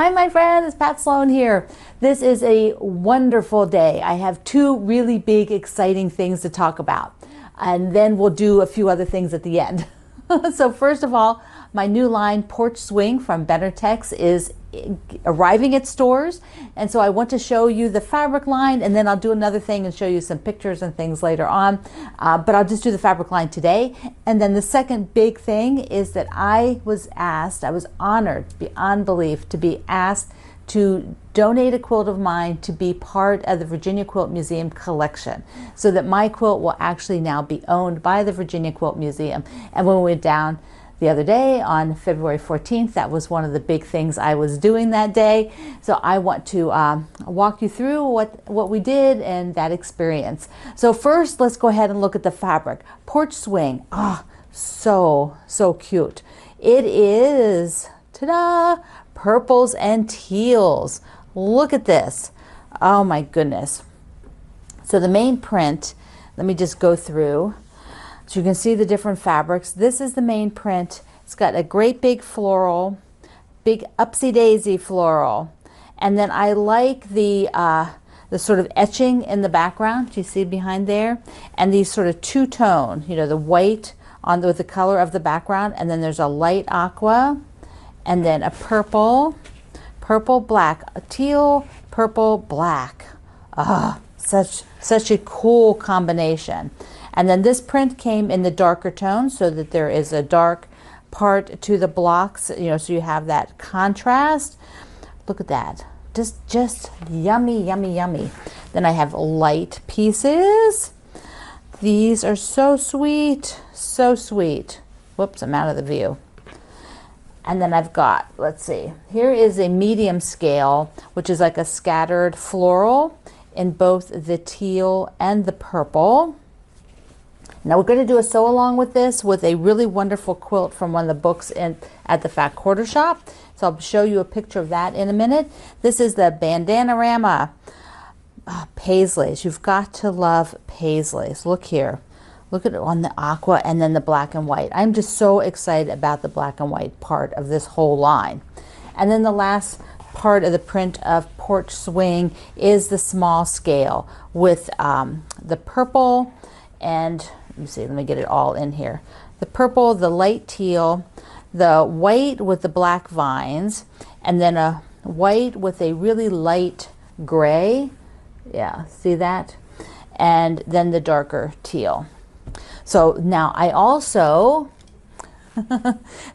Hi, my friend, it's Pat Sloan here. This is a wonderful day. I have two really big, exciting things to talk about, and then we'll do a few other things at the end. So first of all, my new line, Porch Swing from Benartex, is arriving at stores, and so I want to show you the fabric line, and then I'll do another thing and show you some pictures and things later on, but I'll just do the fabric line today. And then the second big thing is that I was honored beyond belief to be asked to donate a quilt of mine to be part of the Virginia Quilt Museum collection, so that my quilt will actually now be owned by the Virginia Quilt Museum. And when we went down the other day on February 14th, that was one of the big things I was doing that day. So I want to walk you through what we did and that experience. So first, let's go ahead and look at the fabric. Porch Swing, so cute. It is, ta-da, purples and teals. Look at this. Oh my goodness. So the main print, let me just go through so you can see the different fabrics. This is the main print. It's got a great big floral, big upsy daisy floral. And then I like the sort of etching in the background. Do you see behind there? And these sort of two-tone, you know, the white with the color of the background, and then there's a light aqua, and then a purple, black, a teal, purple, black. Such a cool combination. And then this print came in the darker tone, so that there is a dark part to the blocks, you know, so you have that contrast. Look at that. Just yummy, yummy, yummy. Then I have light pieces. These are so sweet, so sweet. Whoops, I'm out of the view. And then I've got, let's see, here is a medium scale, which is like a scattered floral in both the teal and the purple. Now we're going to do a sew along with this with a really wonderful quilt from one of the books at the Fat Quarter Shop. So I'll show you a picture of that in a minute. This is the Bandanarama paisleys. You've got to love paisleys. Look here. Look at it on the aqua and then the black and white. I'm just so excited about the black and white part of this whole line. And then the last part of the print of Porch Swing is the small scale with the purple and, let me get it all in here. The purple, the light teal, the white with the black vines, and then a white with a really light gray. Yeah, see that? And then the darker teal. So now I also,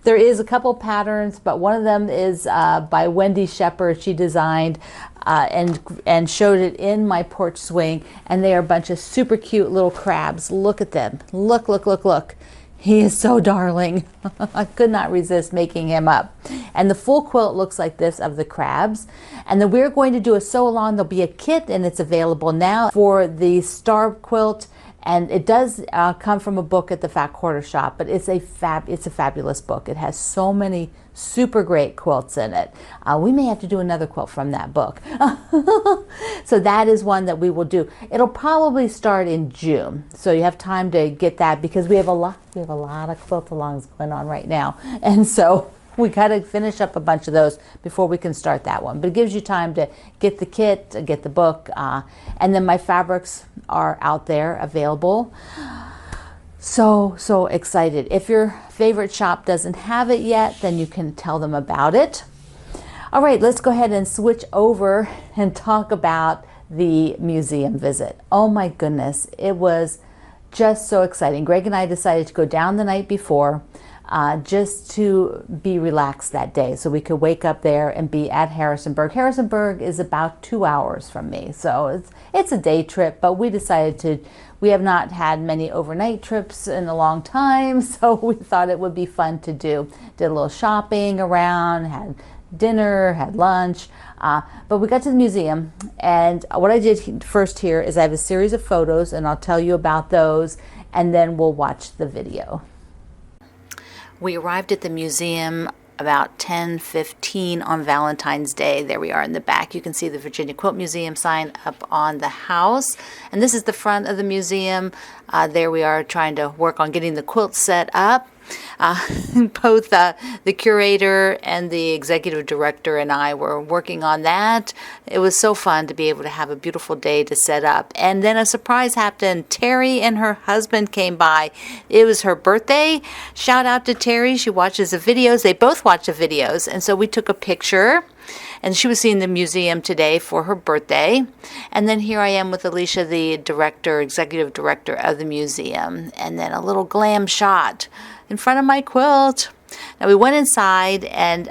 there is a couple patterns, but one of them is by Wendy Shepard. She designed and showed it in my Porch Swing, and they are a bunch of super cute little crabs. Look at them. Look, look, look, look. He is so darling. I could not resist making him up. And the full quilt looks like this of the crabs. And then we're going to do a sew along. There'll be a kit, and it's available now for the star quilt. And it does come from a book at the Fat Quarter Shop, but it's a fabulous book. It has so many super great quilts in it. We may have to do another quilt from that book. So that is one that we will do. It'll probably start in June, so you have time to get that, because we have a lot of quilt alongs going on right now, and so we got to finish up a bunch of those before we can start that one. But it gives you time to get the kit, get the book, and then my fabrics are out there available. So excited. If your favorite shop doesn't have it yet, then you can tell them about it. All right, let's go ahead and switch over and talk about the museum visit. Oh my goodness, it was just so exciting. Greg and I decided to go down the night before, just to be relaxed that day, so we could wake up there and be at Harrisonburg. Harrisonburg is about 2 hours from me, so it's a day trip, but we decided we have not had many overnight trips in a long time, so we thought it would be fun to do. Did a little shopping around, had dinner, had lunch, but we got to the museum, and what I did first here is I have a series of photos, and I'll tell you about those, and then we'll watch the video. We arrived at the museum about 10:15 on Valentine's Day. There we are in the back. You can see the Virginia Quilt Museum sign up on the house. And this is the front of the museum. There we are trying to work on getting the quilt set up. Both the curator and the executive director and I were working on that. It was so fun to be able to have a beautiful day to set up. And then a surprise happened. Terry and her husband came by. It was her birthday. Shout out to Terry. She watches the videos. They both watch the videos. And so we took a picture. And she was seeing the museum today for her birthday. And then here I am with Alicia, the director, executive director of the museum. And then a little glam shot in front of my quilt. Now we went inside and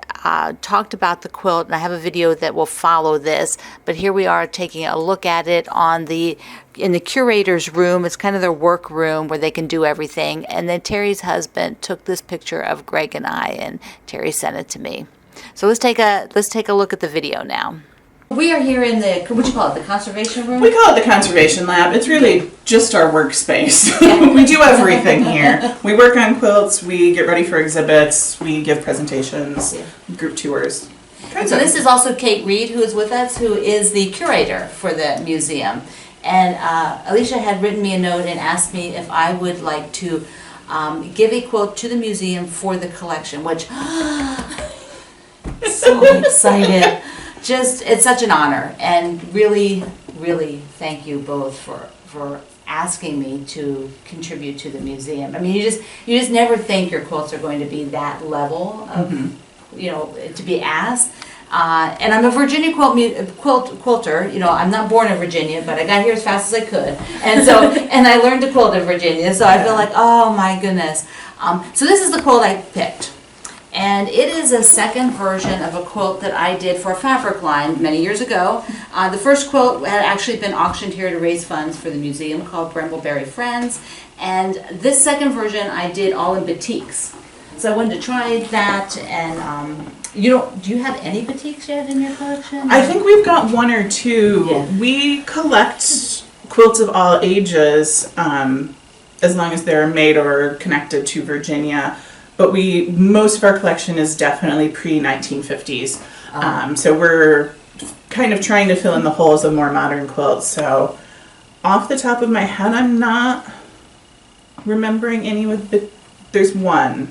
talked about the quilt, and I have a video that will follow this. But here we are taking a look at it in the curator's room. It's kind of their work room where they can do everything. And then Terry's husband took this picture of Greg and I, and Terry sent it to me. So let's take a look at the video now. We are here in the, what do you call it, the conservation room? We call it the conservation lab. It's really just our workspace. We do everything here. We work on quilts, we get ready for exhibits, we give presentations, group tours. And so this is also Kate Reed, who is with us, who is the curator for the museum. And Alicia had written me a note and asked me if I would like to give a quilt to the museum for the collection, which... So excited. It's such an honor, and really, really thank you both for asking me to contribute to the museum. I mean, you just never think your quilts are going to be that level of, to be asked. And I'm a Virginia quilter. You know, I'm not born in Virginia, but I got here as fast as I could, and I learned to quilt in Virginia. So I feel like, oh my goodness. So this is the quilt I picked. And it is a second version of a quilt that I did for a fabric line many years ago. The first quilt had actually been auctioned here to raise funds for the museum, called Brambleberry Friends. And this second version I did all in batiks. So I wanted to try that. And do you have any batiks yet in your collection? I think we've got one or two. Yeah. We collect quilts of all ages, as long as they're made or connected to Virginia. But most of our collection is definitely pre-1950s. So we're kind of trying to fill in the holes of more modern quilts. So off the top of my head, I'm not remembering any there's one.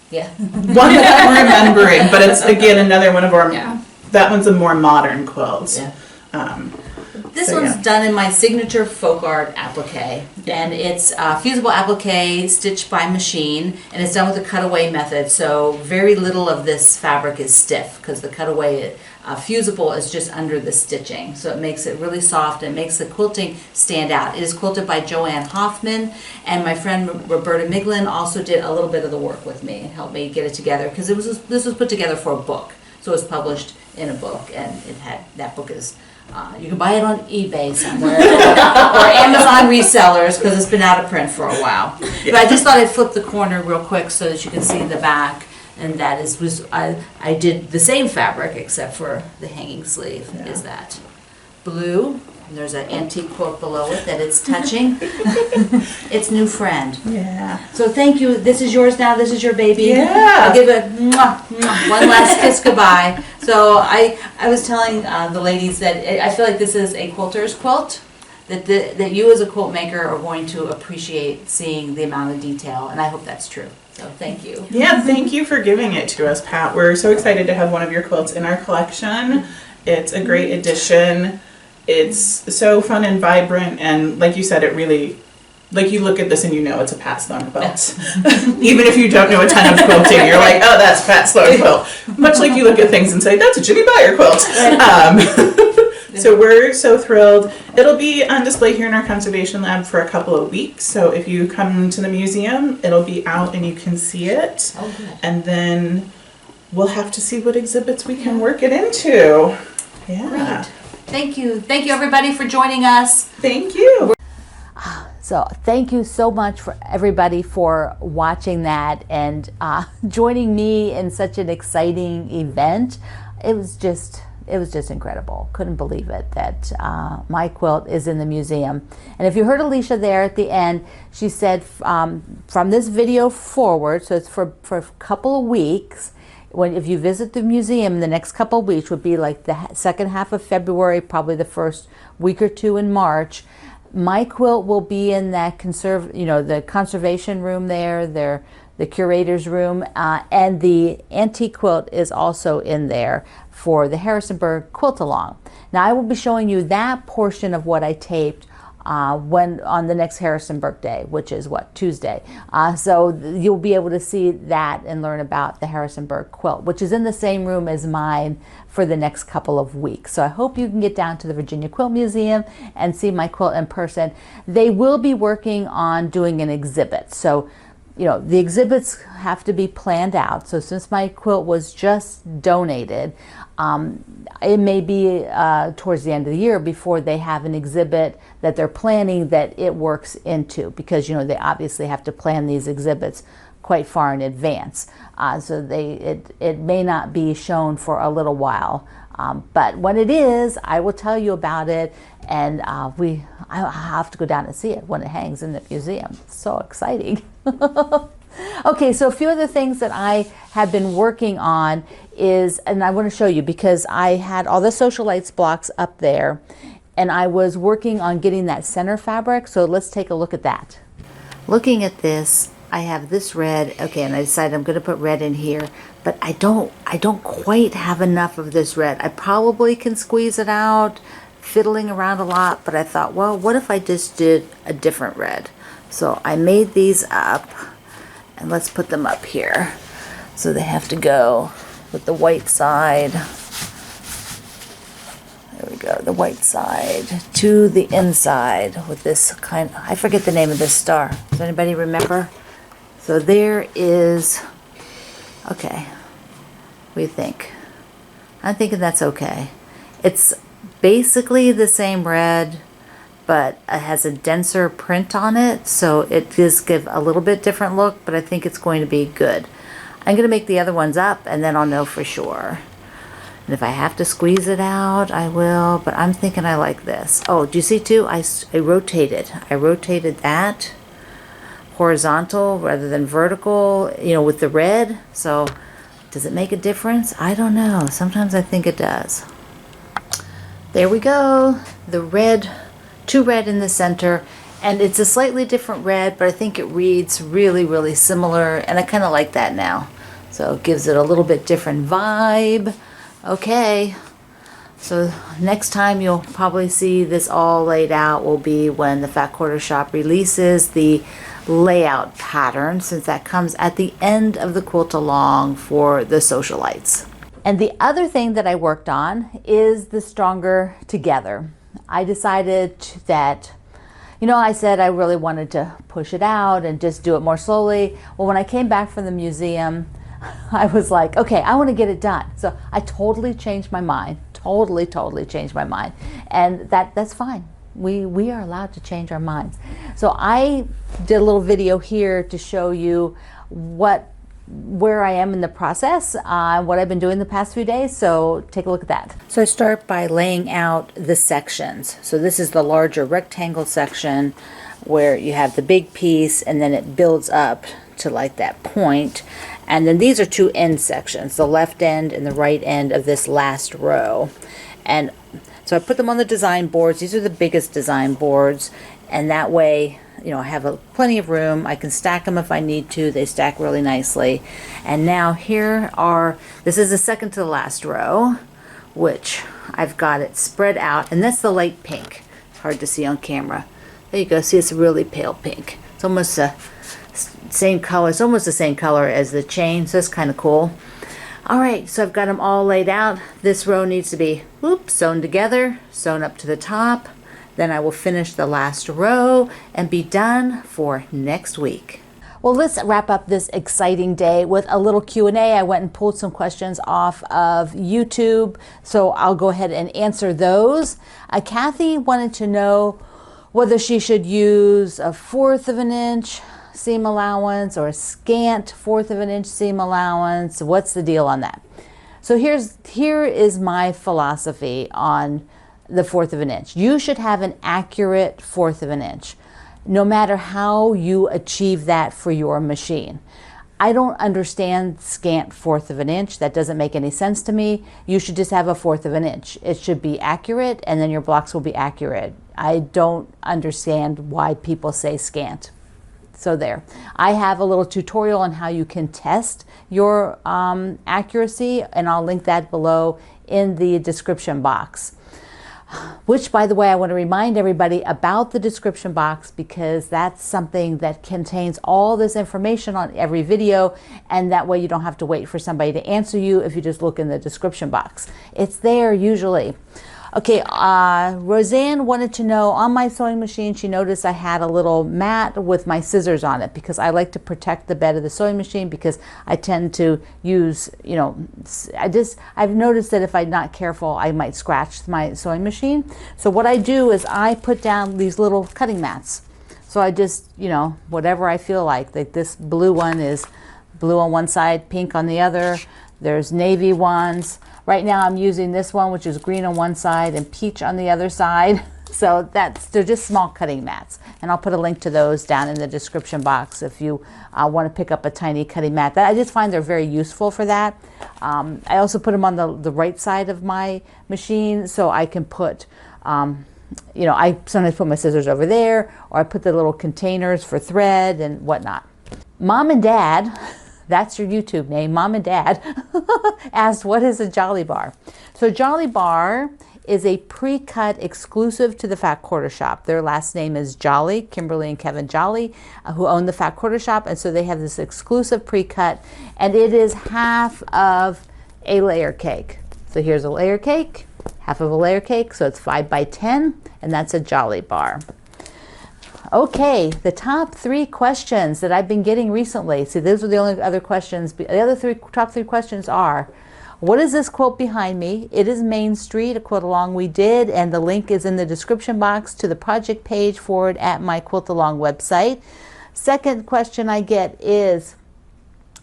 Yeah. One that I'm remembering, but it's, again, another one of our, that one's a more modern quilt. Yeah. This one's done in my signature folk art applique, and it's fusible applique stitched by machine, and it's done with a cutaway method, so very little of this fabric is stiff, because the cutaway fusible is just under the stitching, so it makes it really soft and makes the quilting stand out. It is quilted by Joanne Hoffman, and my friend Roberta Miglin also did a little bit of the work with me and helped me get it together, because this was put together for a book, so it was published in a book, and that book is you can buy it on eBay somewhere or Amazon resellers, because it's been out of print for a while. Yeah. But I just thought I'd flip the corner real quick so that you can see the back, and that I did the same fabric except for the hanging sleeve. Yeah. Is that blue? And there's an antique quote below it that it's touching. Its new friend. Yeah. So thank you. This is yours now. This is your baby. Yeah. I'll give it one last kiss goodbye. So I was telling the ladies that I feel like this is a quilter's quilt. That you as a quilt maker are going to appreciate seeing the amount of detail, and I hope that's true. So thank you. Yeah, thank you for giving it to us, Pat. We're so excited to have one of your quilts in our collection. It's a great addition. It's so fun and vibrant, and like you said, it really, like, you look at this and you know it's a Pat Sloan quilt. Even if you don't know a ton of quilting, you're like, oh, that's Pat Sloan quilt. Much like you look at things and say, that's a Jimmy Beyer quilt. So we're so thrilled. It'll be on display here in our conservation lab for a couple of weeks. So if you come to the museum, it'll be out and you can see it. Oh, good. And then we'll have to see what exhibits we can work it into. Yeah. Great. Thank you. Thank you, everybody, for joining us. Thank you. So thank you so much for everybody for watching that and joining me in such an exciting event. It was just incredible. Couldn't believe it that my quilt is in the museum. And if you heard Alicia there at the end, she said from this video forward, so it's for a couple of weeks, if you visit the museum, the next couple of weeks would be like the second half of February, probably the first week or two in March. My quilt will be in that the conservation room there. the curator's room, and the antique quilt is also in there for the Harrisonburg quilt along. Now I will be showing you that portion of what I taped when on the next Harrisonburg day, which is what, Tuesday. So you'll be able to see that and learn about the Harrisonburg quilt, which is in the same room as mine for the next couple of weeks. So I hope you can get down to the Virginia Quilt Museum and see my quilt in person. They will be working on doing an exhibit. So, you know, the exhibits have to be planned out. So since my quilt was just donated, it may be towards the end of the year before they have an exhibit that they're planning that it works into, because, you know, they obviously have to plan these exhibits quite far in advance. So it may not be shown for a little while. But when it is, I will tell you about it, and I'll have to go down and see it when it hangs in the museum. It's so exciting. Okay, so a few of the things that I have been working on is, and I want to show you because I had all the Socialites blocks up there, and I was working on getting that center fabric. So let's take a look at that. Looking at this, I have this red. Okay, and I decided I'm going to put red in here, but I don't quite have enough of this red. I probably can squeeze it out, fiddling around a lot, but I thought, well, what if I just did a different red? So I made these up, and let's put them up here. So they have to go with the white side. There we go, the white side to the inside with this kind, I forget the name of this star. Does anybody remember? So there is, okay, what do you think? I'm thinking that's okay. It's basically the same red, but it has a denser print on it, so it does give a little bit different look, but I think it's going to be good. I'm going to make the other ones up, and then I'll know for sure. And if I have to squeeze it out, I will, but I'm thinking I like this. Oh, do you see too? I rotated. I rotated that horizontal rather than vertical, you know, with the red. So does it make a difference? I don't know. Sometimes I think it does. There we go. The red, two red in the center, and it's a slightly different red, but I think it reads really, really similar, and I kind of like that now. So it gives it a little bit different vibe. Okay, so next time you'll probably see this all laid out will be when the Fat Quarter Shop releases the layout pattern, since that comes at the end of the quilt along for the Socialites. And the other thing that I worked on is the Stronger Together. I decided that, you know, I said I really wanted to push it out and just do it more slowly. Well, when I came back from the museum, I was like, okay, I want to get it done. So I totally changed my mind, totally changed my mind. And that's fine. We are allowed to change our minds. So I did a little video here to show you where I am in the process, what I've been doing the past few days. So take a look at that. So I start by laying out the sections. So this is the larger rectangle section where you have the big piece, and then it builds up to like that point. And then these are two end sections, the left end and the right end of this last row. And so I put them on the design boards. These are the biggest design boards, and that way, you know, I have plenty of room. I can stack them if I need to. They stack really nicely. And now this is the second to the last row, which I've got it spread out, and that's the light pink. It's hard to see on camera. There you go. See, it's a really pale pink. It's almost the same color. It's almost the same color as the chain, so it's kind of cool. All right, so I've got them all laid out. This row needs to be sewn together, sewn up to the top. Then I will finish the last row and be done for next week. Well, let's wrap up this exciting day with a little Q&A. I went and pulled some questions off of YouTube, so I'll go ahead and answer those. Kathy wanted to know whether she should use a 1/4 of an inch seam allowance or a scant 1/4 of an inch seam allowance. What's the deal on that? So here is my philosophy on the 1/4 of an inch. You should have an accurate 1/4 of an inch, no matter how you achieve that for your machine. I don't understand scant 1/4 of an inch. That doesn't make any sense to me. You should just have a 1/4 of an inch. It should be accurate, and then your blocks will be accurate. I don't understand why people say scant. So there. I have a little tutorial on how you can test your accuracy, and I'll link that below in the description box. Which, by the way, I want to remind everybody about the description box, because that's something that contains all this information on every video, and that way you don't have to wait for somebody to answer you if you just look in the description box. It's there usually. Okay, Roseanne wanted to know, on my sewing machine, she noticed I had a little mat with my scissors on it, because I like to protect the bed of the sewing machine, because I tend to use, you know, I've noticed that if I'm not careful, I might scratch my sewing machine. So what I do is I put down these little cutting mats. So I just, you know, whatever I feel like this blue one is blue on one side, pink on the other. There's navy ones. Right now I'm using this one, which is green on one side and peach on the other side. So they're just small cutting mats. And I'll put a link to those down in the description box if you want to pick up a tiny cutting mat. I just find they're very useful for that. I also put them on the right side of my machine, so I can put, you know, I sometimes put my scissors over there, or I put the little containers for thread and whatnot. Mom and Dad, that's your YouTube name, Mom and Dad, asked, what is a Jolly Bar? So Jolly Bar is a pre-cut exclusive to the Fat Quarter Shop. Their last name is Jolly, Kimberly and Kevin Jolly, who own the Fat Quarter Shop, and so they have this exclusive pre-cut, and it is half of a layer cake. So here's a layer cake, half of a layer cake, so it's 5 by 10, and that's a Jolly Bar. Okay, the top 3 questions that I've been getting recently. See, those are the only other questions. The other top three questions are, what is this quilt behind me? It is Main Street, a quilt along we did, and the link is in the description box to the project page for it at my Quilt Along website. Second question I get is,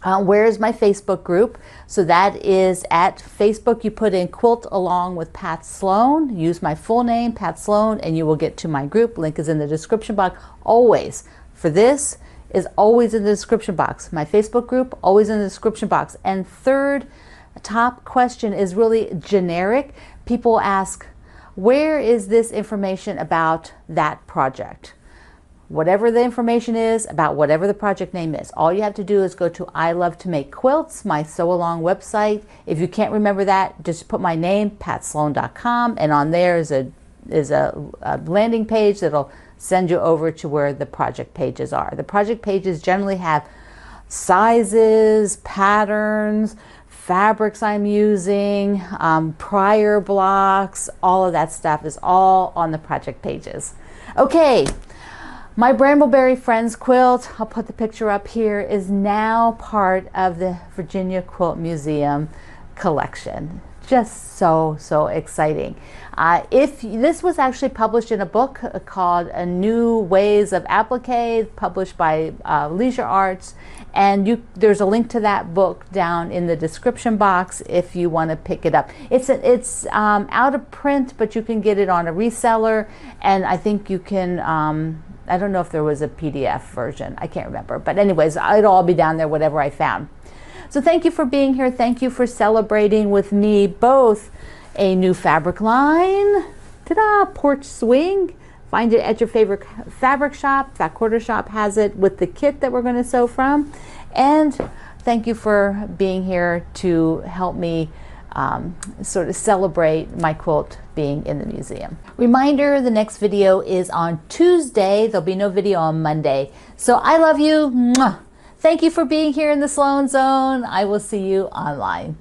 where is my Facebook group? So that is at Facebook. You put in Quilt Along with Pat Sloan. Use my full name, Pat Sloan, and you will get to my group. Link is in the description box. Always. For this is always in the description box. My Facebook group, always in the description box. And third top question is really generic. People ask, where is this information about that project? Whatever the information is about whatever the project name is, all you have to do is go to I Love to Make Quilts, my Sew Along website. If you can't remember that, just put my name, patsloan.com, and on there is a landing page that'll send you over to where the project pages are. The project pages generally have sizes, patterns, fabrics I'm using, prior blocks, all of that stuff is all on the project pages. Okay. My Brambleberry Friends quilt, I'll put the picture up here, is now part of the Virginia Quilt Museum collection. Just so exciting. If this was actually published in a book called A New Ways of Applique, published by Leisure Arts, and there's a link to that book down in the description box if you want to pick it up. It's out of print, but you can get it on a reseller, and I think you can. I don't know if there was a PDF version. I can't remember. But anyways, it'll all be down there, whatever I found. So thank you for being here. Thank you for celebrating with me both a new fabric line, ta-da, Porch Swing. Find it at your favorite fabric shop. Fat Quarter Shop has it with the kit that we're going to sew from. And thank you for being here to help me sort of celebrate my quilt being in the museum. Reminder, the next video is on Tuesday. There'll be no video on Monday. So I love you. Mwah. Thank you for being here in the Sloan Zone. I will see you online.